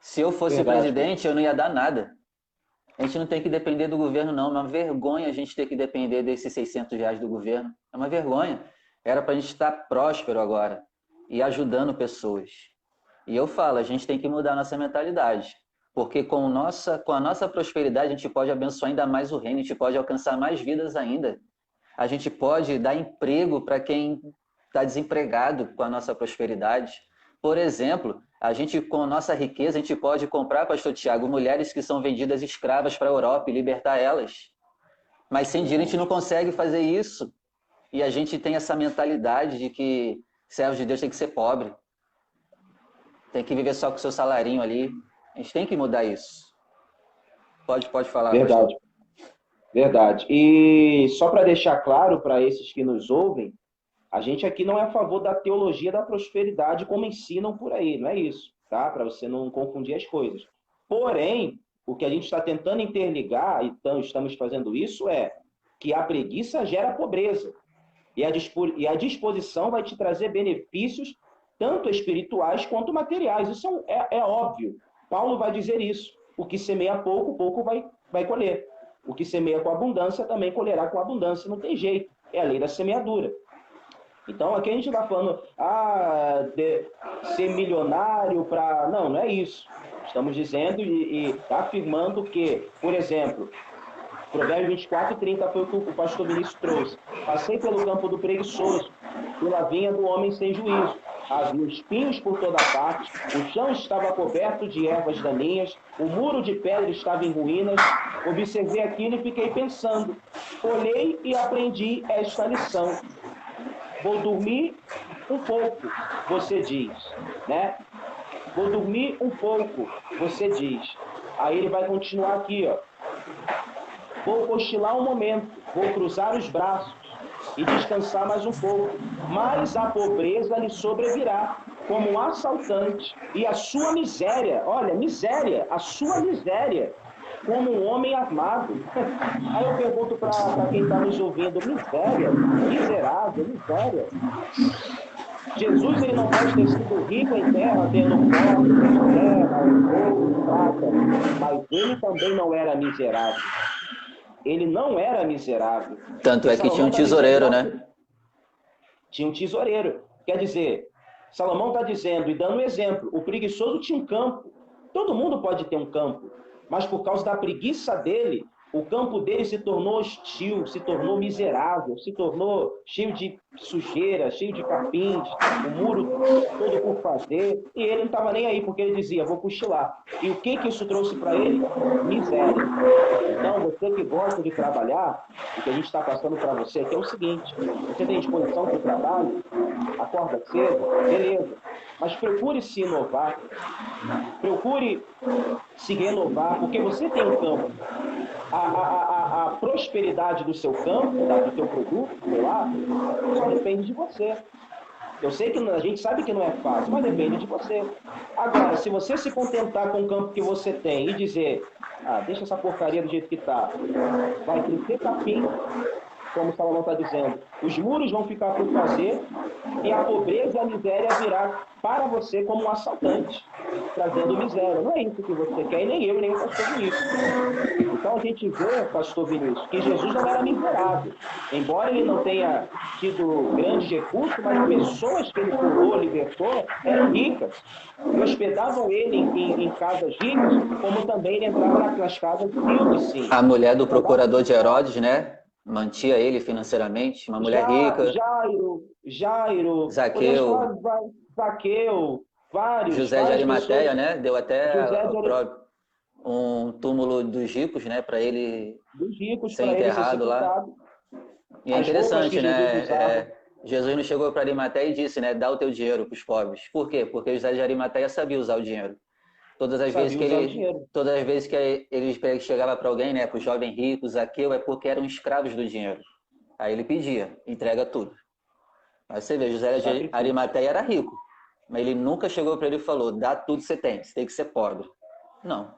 [SPEAKER 2] Se eu fosse
[SPEAKER 1] Verdade,
[SPEAKER 2] presidente, eu não ia dar nada. A gente não tem que depender do governo, não. É uma vergonha a gente ter que depender desses R$ 600 do governo. É uma vergonha. Era para a gente estar próspero agora e ajudando pessoas. E eu falo, a gente tem que mudar a nossa mentalidade. Porque com a nossa prosperidade, a gente pode abençoar ainda mais o reino, a gente pode alcançar mais vidas ainda. A gente pode dar emprego para quem está desempregado com a nossa prosperidade. Por exemplo, a gente, com a nossa riqueza, a gente pode comprar, pastor Tiago, mulheres que são vendidas escravas para a Europa e libertar elas. Mas sem dinheiro a gente não consegue fazer isso. E a gente tem essa mentalidade de que servos de Deus tem que ser pobre. Tem que viver só com o seu salarinho ali. A gente tem que mudar isso. Pode falar, pastor.
[SPEAKER 1] verdade, verdade. E só para deixar claro para esses que nos ouvem, a gente aqui não é a favor da teologia da prosperidade como ensinam por aí, não é isso, tá? Para você não confundir as coisas. Porém, o que a gente está tentando interligar, então estamos fazendo isso, é que a preguiça gera pobreza. E a disposição vai te trazer benefícios tanto espirituais quanto materiais. Isso é óbvio. Paulo vai dizer isso. O que semeia pouco, pouco vai colher. O que semeia com abundância também colherá com abundância. Não tem jeito. É a lei da semeadura. Então, aqui a gente está falando, de ser milionário para... Não, não é isso. Estamos dizendo e afirmando que, por exemplo, Provérbios 24:30 foi o que o pastor Vinícius trouxe. Passei pelo campo do preguiçoso, pela vinha do homem sem juízo. Havia espinhos por toda parte, o chão estava coberto de ervas daninhas, o muro de pedra estava em ruínas. Observei aquilo e fiquei pensando. Olhei e aprendi esta lição. Vou dormir um pouco, você diz, né? Vou dormir um pouco, você diz. Aí ele vai continuar aqui, ó. Vou cochilar um momento, vou cruzar os braços e descansar mais um pouco. Mas a pobreza lhe sobrevirá como um assaltante. E a sua miséria, olha, miséria, a sua miséria, como um homem armado. Aí eu pergunto para quem está nos ouvindo, miséria, miserável, miséria. Jesus ele não pode ter sido rico em terra, tendo posse, terra, ouro, prata, mas ele também não era miserável. Ele não era miserável.
[SPEAKER 2] Tanto é que tinha um tesoureiro, né?
[SPEAKER 1] Tinha um tesoureiro. Quer dizer, Salomão está dizendo e dando um exemplo, o preguiçoso tinha um campo. Todo mundo pode ter um campo, mas por causa da preguiça dele, o campo dele se tornou hostil, se tornou miserável, se tornou cheio de sujeira, cheio de capins, o muro todo por fazer, e ele não estava nem aí, porque ele dizia, vou cochilar. E o que isso trouxe para ele? Miséria. Então, você que gosta de trabalhar, o que a gente está passando para você aqui é o seguinte, você tem disposição para o trabalho, acorda cedo, beleza, mas procure se inovar, procure se renovar, porque você tem um campo. A prosperidade do seu campo, do seu produto, sei lá, só depende de você. Eu sei que a gente sabe que não é fácil, mas depende de você. Agora, se você se contentar com o campo que você tem e dizer, deixa essa porcaria do jeito que está, vai crescer capim, como o Salomão está dizendo, os muros vão ficar por fazer e a pobreza e a miséria virá para você como um assaltante, trazendo miséria. Não é isso que você quer, e nem eu, nem o pastor Vinícius. Então a gente vê, pastor Vinícius, que Jesus não era miserável. Embora ele não tenha tido grandes recursos, mas pessoas que ele curou, libertou, eram ricas. E hospedavam ele em casas ricas, como também ele entrava nas casas humildes, sim.
[SPEAKER 2] A mulher do procurador de Herodes, né? Mantia ele financeiramente, uma mulher rica.
[SPEAKER 1] Jairo,
[SPEAKER 2] Zaqueu,
[SPEAKER 1] vários.
[SPEAKER 2] José de Arimateia,
[SPEAKER 1] pessoas,
[SPEAKER 2] né? Deu até um túmulo dos ricos, né? Para ele ser enterrado lá. E é interessante, né? Jesus não chegou para Arimateia e disse, né? Dá o teu dinheiro para os pobres. Por quê? Porque José de Arimateia sabia usar o dinheiro. Todas as vezes que ele chegava para alguém, né, para o jovem rico, Zaqueu, é porque eram escravos do dinheiro. Aí ele pedia, entrega tudo. Aí você vê, José de Arimateia era rico, mas ele nunca chegou para ele e falou, dá tudo que você tem que ser pobre. Não.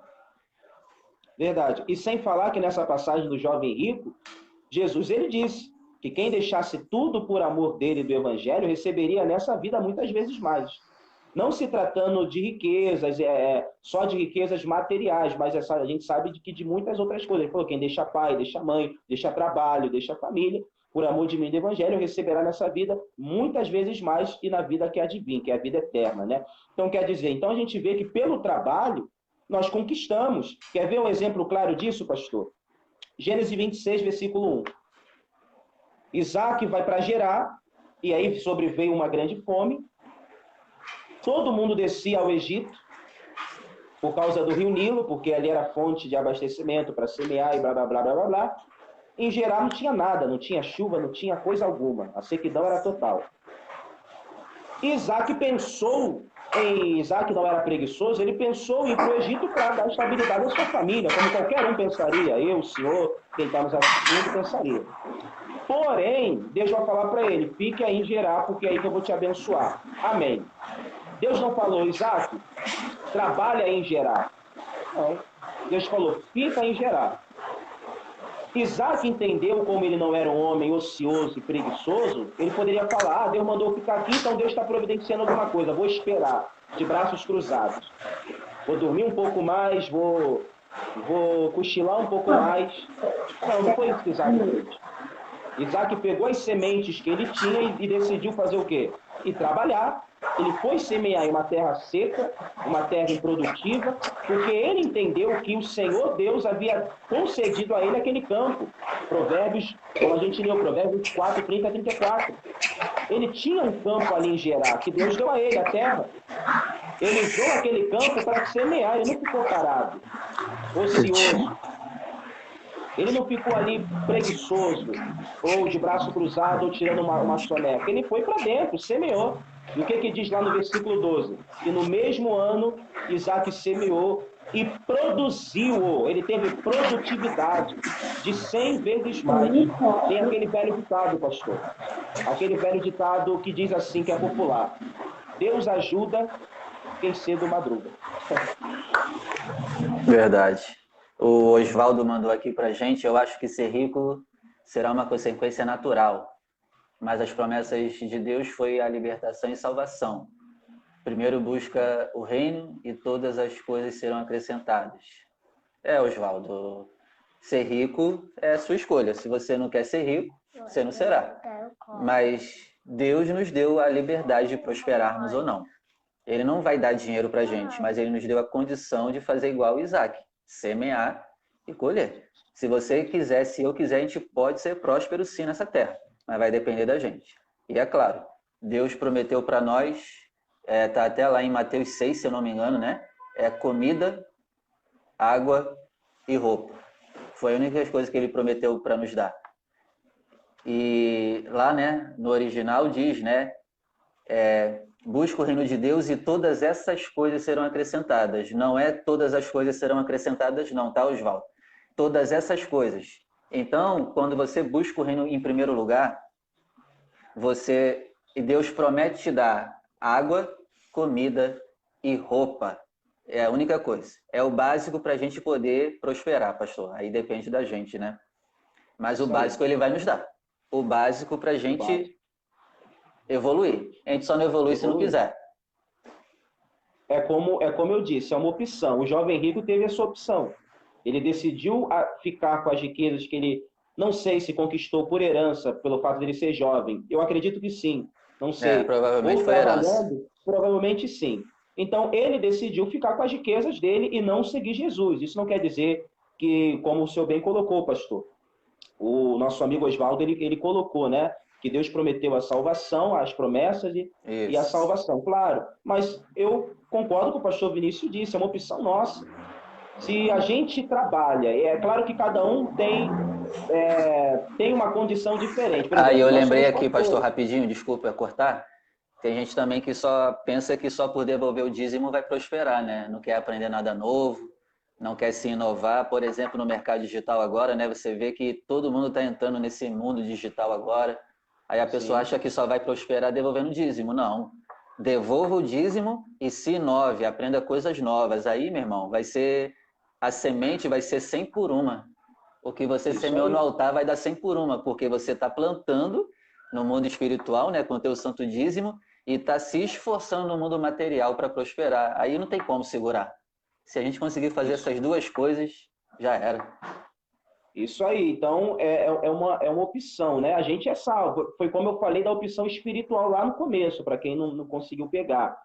[SPEAKER 1] Verdade. E sem falar que nessa passagem do jovem rico, Jesus ele disse que quem deixasse tudo por amor dele e do evangelho receberia nessa vida muitas vezes mais. Não se tratando de riquezas, só de riquezas materiais, mas a gente sabe que de muitas outras coisas. Ele falou, quem deixa pai, deixa mãe, deixa trabalho, deixa família, por amor de mim e do evangelho, receberá nessa vida muitas vezes mais e na vida que há de vir, que é a vida eterna, né? Então, quer dizer, então a gente vê que pelo trabalho nós conquistamos. Quer ver um exemplo claro disso, pastor? Gênesis 26, versículo 1. Isaac vai para Gerar, e aí sobreveio uma grande fome. Todo mundo descia ao Egito por causa do rio Nilo, porque ali era fonte de abastecimento para semear e blá, blá, blá, blá, blá, blá. Em Gerar não tinha nada, não tinha chuva, não tinha coisa alguma. A sequidão era total. Isaac não era preguiçoso, ele pensou em ir para o Egito para dar estabilidade à sua família, como qualquer um pensaria, eu, o senhor, quem está nos assistindo, pensaria. Porém, Deus vai falar para ele, fique aí em Gerar, porque é aí que eu vou te abençoar. Amém. Deus não falou, Isaac, trabalha em Gerar. Não. Deus falou, fica em Gerar. Isaac entendeu como ele não era um homem ocioso e preguiçoso, ele poderia falar, Deus mandou ficar aqui, então Deus está providenciando alguma coisa, vou esperar, de braços cruzados. vou dormir um pouco mais, vou cochilar um pouco mais. Não foi isso que Isaac fez. Isaac pegou as sementes que ele tinha e decidiu fazer o quê? E trabalhar. Ele foi semear em uma terra seca, uma terra improdutiva, porque ele entendeu que o Senhor Deus havia concedido a ele aquele campo. Provérbios, como a gente leu, Provérbios 4, 30 a 34. Ele tinha um campo ali em Gerar, que Deus deu a ele, a terra. Ele usou aquele campo para semear, ele não ficou parado, ocioso. Ele não ficou ali preguiçoso, ou de braço cruzado, ou tirando uma soneca. Ele foi para dentro, semeou. E o que diz lá no versículo 12? Que no mesmo ano, Isaac semeou e produziu. Ele teve produtividade de 100 vezes mais. Tem aquele velho ditado, pastor. Aquele velho ditado que diz assim, que é popular. Deus ajuda quem cedo madruga.
[SPEAKER 2] Verdade. O Oswaldo mandou aqui pra gente, eu acho que ser rico será uma consequência natural, mas as promessas de Deus foi a libertação e salvação. Primeiro busca o reino e todas as coisas serão acrescentadas. Oswaldo, ser rico é a sua escolha. Se você não quer ser rico, você não será. Mas Deus nos deu a liberdade de prosperarmos ou não. Ele não vai dar dinheiro pra gente, mas ele nos deu a condição de fazer igual Isaac. Semear e colher. Se você quiser, se eu quiser, a gente pode ser próspero sim nessa terra, mas vai depender da gente. E é claro, Deus prometeu para nós, tá até lá em Mateus 6, se eu não me engano, né? Comida, água e roupa. Foi a única coisa que ele prometeu para nos dar. E lá, né, no original diz, né? Busca o reino de Deus e todas essas coisas serão acrescentadas. Não é todas as coisas serão acrescentadas, não, tá, Oswaldo? Todas essas coisas. Então, quando você busca o reino em primeiro lugar, e Deus promete te dar água, comida e roupa. É a única coisa. É o básico para a gente poder prosperar, pastor. Aí depende da gente, né? Mas o básico ele vai nos dar. O básico para a gente evoluir. A gente só não evolui se não quiser.
[SPEAKER 1] É como eu disse, é uma opção. O jovem rico teve essa opção. Ele decidiu ficar com as riquezas que ele, não sei se conquistou por herança, pelo fato de ele ser jovem. Eu acredito que sim. Não sei.
[SPEAKER 2] Provavelmente foi herança.
[SPEAKER 1] Provavelmente sim. Então, ele decidiu ficar com as riquezas dele e não seguir Jesus. Isso não quer dizer que, como o senhor bem colocou, pastor, o nosso amigo Oswaldo, ele colocou, né? Que Deus prometeu a salvação, as promessas e a salvação, claro. Mas eu concordo com o pastor Vinícius disse, é uma opção nossa. Se a gente trabalha, é claro que cada um tem uma condição diferente. Por exemplo,
[SPEAKER 2] eu lembrei aqui, pastor, rapidinho, desculpa cortar. Tem gente também que só pensa que só por devolver o dízimo vai prosperar, né? Não quer aprender nada novo, não quer se inovar. Por exemplo, no mercado digital agora, né? Você vê que todo mundo está entrando nesse mundo digital agora. Aí a pessoa acha que só vai prosperar devolvendo o dízimo. Não. Devolva o dízimo e se inove, aprenda coisas novas. Aí, meu irmão, a semente vai ser 100 por uma. O que você semeou no altar vai dar 100 por uma, porque você está plantando no mundo espiritual, né, com o teu santo dízimo, e está se esforçando no mundo material para prosperar. Aí não tem como segurar. Se a gente conseguir fazer essas duas coisas, já era.
[SPEAKER 1] Isso aí, então é uma opção, né? A gente é salvo. Foi como eu falei da opção espiritual lá no começo, para quem não conseguiu pegar.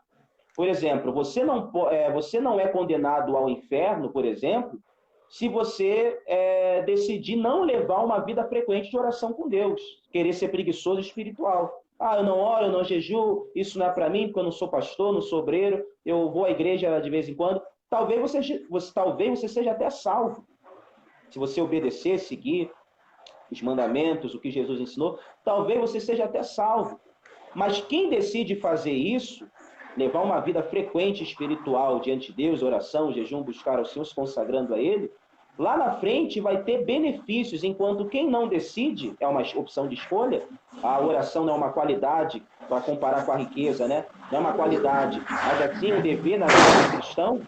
[SPEAKER 1] Por exemplo, você não é condenado ao inferno, por exemplo, se você decidir não levar uma vida frequente de oração com Deus, querer ser preguiçoso espiritual. Eu não oro, eu não jejuo, isso não é para mim, porque eu não sou pastor, não sou obreiro, eu vou à igreja de vez em quando. Talvez você seja até salvo. Se você obedecer, seguir os mandamentos, o que Jesus ensinou, talvez você seja até salvo. Mas quem decide fazer isso, levar uma vida frequente espiritual diante de Deus, oração, jejum, buscar ao Senhor, se consagrando a Ele, lá na frente vai ter benefícios, enquanto quem não decide, é uma opção de escolha, a oração não é uma qualidade, para comparar com a riqueza, né? Não é uma qualidade, mas assim o dever na vida do cristão.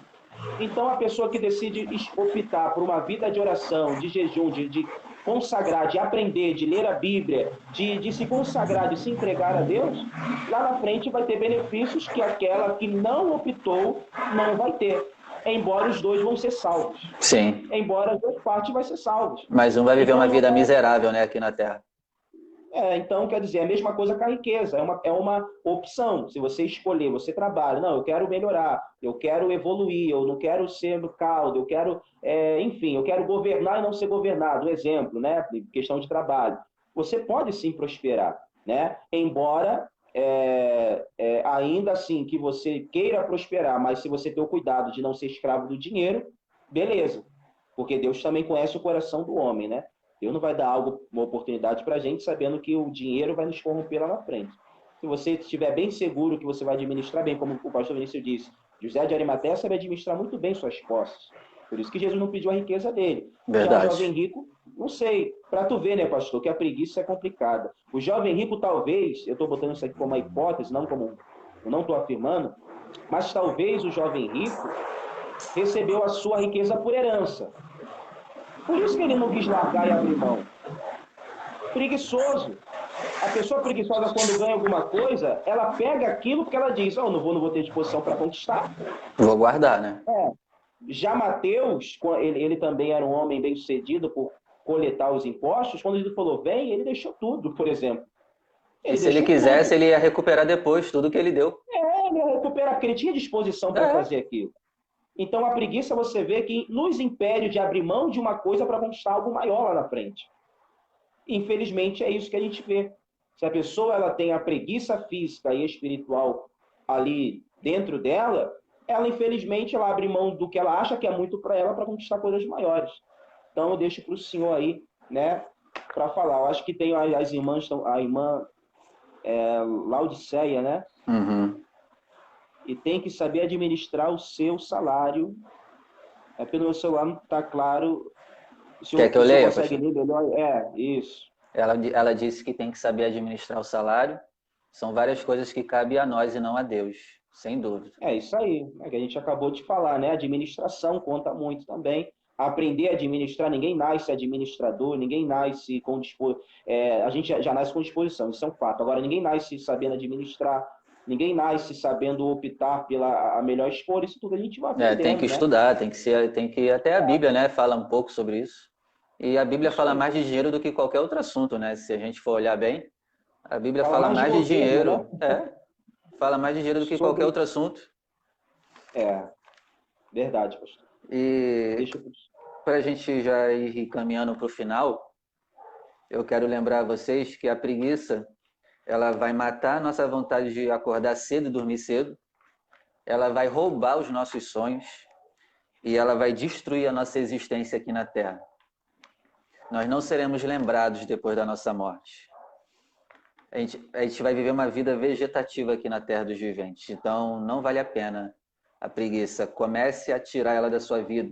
[SPEAKER 1] Então, a pessoa que decide optar por uma vida de oração, de jejum, de consagrar, de aprender, de ler a Bíblia, de se consagrar, de se entregar a Deus, lá na frente vai ter benefícios que aquela que não optou não vai ter. embora os dois vão ser salvos.
[SPEAKER 2] Sim.
[SPEAKER 1] Embora as duas partes vão ser salvos.
[SPEAKER 2] Mas um vai viver
[SPEAKER 1] Então,
[SPEAKER 2] uma vida miserável, né, aqui na Terra.
[SPEAKER 1] Então, quer dizer, é a mesma coisa com a riqueza, é uma opção. Se você escolher, você trabalha, não, eu quero melhorar, eu quero evoluir, eu não quero ser no caldo, eu quero, enfim, eu quero governar e não ser governado, um exemplo, né, questão de trabalho. Você pode sim prosperar, né, embora ainda assim que você queira prosperar, mas se você ter o cuidado de não ser escravo do dinheiro, beleza, porque Deus também conhece o coração do homem, né? Deus não vai dar uma oportunidade para a gente sabendo que o dinheiro vai nos corromper lá na frente. Se você estiver bem seguro que você vai administrar bem, como o pastor Vinícius disse, José de Arimateia sabe administrar muito bem suas posses. Por isso que Jesus não pediu a riqueza dele.
[SPEAKER 2] Verdade.
[SPEAKER 1] Já o jovem rico, não sei. Para tu ver, né, pastor, que a preguiça é complicada. O jovem rico, talvez, eu estou botando isso aqui como uma hipótese, eu não estou afirmando, mas talvez o jovem rico recebeu a sua riqueza por herança. Por isso que ele não quis largar e abrir mão. Preguiçoso. A pessoa preguiçosa, quando ganha alguma coisa, ela pega aquilo porque ela diz, não vou ter disposição para conquistar.
[SPEAKER 2] Vou guardar, né?
[SPEAKER 1] Já Mateus, ele também era um homem bem-sucedido por coletar os impostos. Quando ele falou, vem, ele deixou tudo, por exemplo.
[SPEAKER 2] E se ele quisesse, ele ia recuperar depois tudo que ele deu.
[SPEAKER 1] Ele ia recuperar, porque ele tinha disposição para fazer aquilo. Então, a preguiça, você vê que nos impede de abrir mão de uma coisa para conquistar algo maior lá na frente. Infelizmente, é isso que a gente vê. Se a pessoa ela tem a preguiça física e espiritual ali dentro dela, ela, infelizmente, ela abre mão do que ela acha que é muito para ela para conquistar coisas maiores. Então, eu deixo para o senhor aí, né, para falar. Eu acho que tem as irmãs, a irmã Laodiceia, né?
[SPEAKER 2] Uhum.
[SPEAKER 1] E tem que saber administrar o seu salário. É porque no meu celular não está claro.
[SPEAKER 2] Quer que eu leia?
[SPEAKER 1] Consegue ler melhor? Isso.
[SPEAKER 2] Ela disse que tem que saber administrar o salário. São várias coisas que cabem a nós e não a Deus, sem dúvida.
[SPEAKER 1] É isso aí, que a gente acabou de falar, né? A administração conta muito também. Aprender a administrar, ninguém nasce administrador, ninguém nasce com disposição. A gente já nasce com disposição, isso é um fato. Agora, ninguém nasce sabendo administrar, ninguém nasce sabendo optar pela a melhor escolha, isso tudo a gente vai aprendendo,
[SPEAKER 2] tem que estudar, tem que até a Bíblia, né, fala um pouco sobre isso. E a Bíblia fala mais de dinheiro do que qualquer outro assunto, né? Se a gente for olhar bem, a Bíblia fala mais de dinheiro, né? Fala mais de dinheiro do que qualquer outro assunto.
[SPEAKER 1] Verdade, pastor.
[SPEAKER 2] E para a gente já ir caminhando para o final, eu quero lembrar a vocês que a preguiça, ela vai matar a nossa vontade de acordar cedo e dormir cedo, ela vai roubar os nossos sonhos e ela vai destruir a nossa existência aqui na Terra. Nós não seremos lembrados depois da nossa morte. A gente vai viver uma vida vegetativa aqui na Terra dos viventes. Então, não vale a pena a preguiça. Comece a tirar ela da sua vida.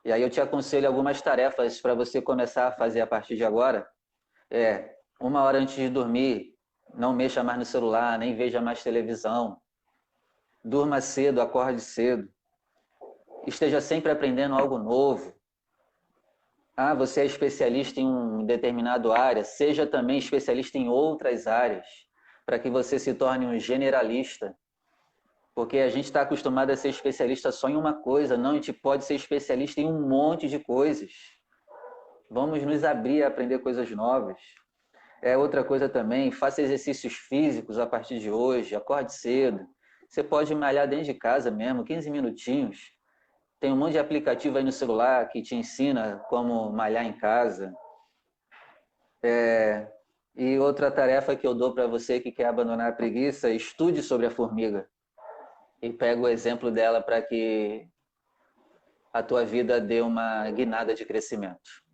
[SPEAKER 2] E aí eu te aconselho algumas tarefas para você começar a fazer a partir de agora. 1 hora antes de dormir, não mexa mais no celular, nem veja mais televisão. Durma cedo, acorde cedo. Esteja sempre aprendendo algo novo. Você é especialista em uma determinada área, seja também especialista em outras áreas, para que você se torne um generalista. Porque a gente está acostumado a ser especialista só em uma coisa, não, a gente pode ser especialista em um monte de coisas. Vamos nos abrir a aprender coisas novas. Outra coisa também, faça exercícios físicos a partir de hoje, acorde cedo. Você pode malhar dentro de casa mesmo, 15 minutinhos. Tem um monte de aplicativo aí no celular que te ensina como malhar em casa. E outra tarefa que eu dou para você que quer abandonar a preguiça, estude sobre a formiga. E pega o exemplo dela para que a tua vida dê uma guinada de crescimento.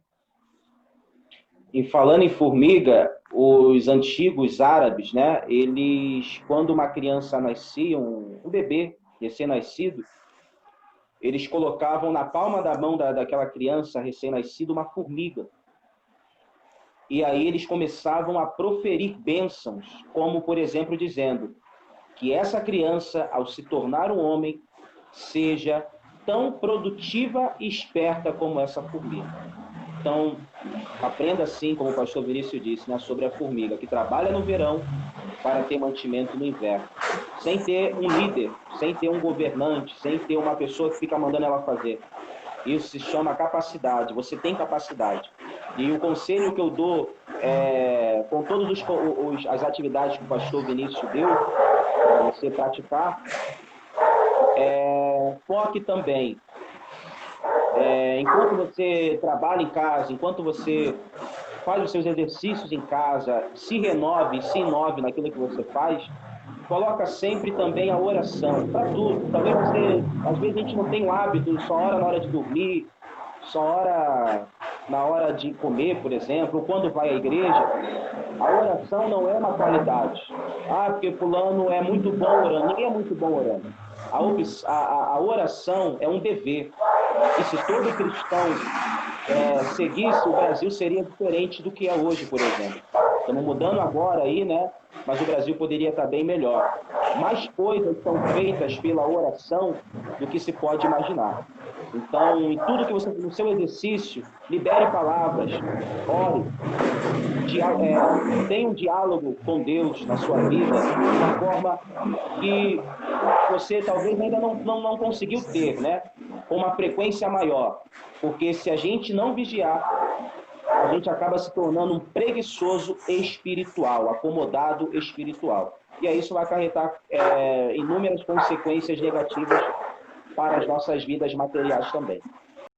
[SPEAKER 1] E falando em formiga, os antigos árabes, né? Eles, quando uma criança nascia, um bebê recém-nascido, eles colocavam na palma da mão daquela criança recém-nascida uma formiga. E aí eles começavam a proferir bênçãos, como, por exemplo, dizendo que essa criança, ao se tornar um homem, seja tão produtiva e esperta como essa formiga. Então, aprenda assim, como o pastor Vinícius disse, né, sobre a formiga, que trabalha no verão para ter mantimento no inverno. Sem ter um líder, sem ter um governante, sem ter uma pessoa que fica mandando ela fazer. Isso se chama capacidade, você tem capacidade. E o conselho que eu dou, com todas as atividades que o pastor Vinícius deu, para você praticar, foque também. Enquanto você trabalha em casa, enquanto você faz os seus exercícios em casa, se renove, se inove naquilo que você faz, coloca sempre também a oração, para tudo. Talvez você, às vezes a gente não tem o hábito, só ora na hora de dormir, só ora na hora de comer, por exemplo, ou quando vai à igreja. A oração não é uma qualidade. Ah, porque fulano é muito bom orando. Ninguém é muito bom orando. A oração é um dever. E se todo cristão seguisse, o Brasil seria diferente do que é hoje, por exemplo. Estamos mudando agora aí, né? Mas o Brasil poderia estar bem melhor. Mais coisas são feitas pela oração do que se pode imaginar. Então, em tudo que você, no seu exercício, libere palavras, ore, tenha um diálogo com Deus na sua vida, de uma forma que você talvez ainda não conseguiu ter, né? Com uma frequência maior. Porque se a gente não vigiar, a gente acaba se tornando um preguiçoso espiritual, acomodado espiritual. E aí isso vai acarretar inúmeras consequências negativas para as nossas vidas materiais também.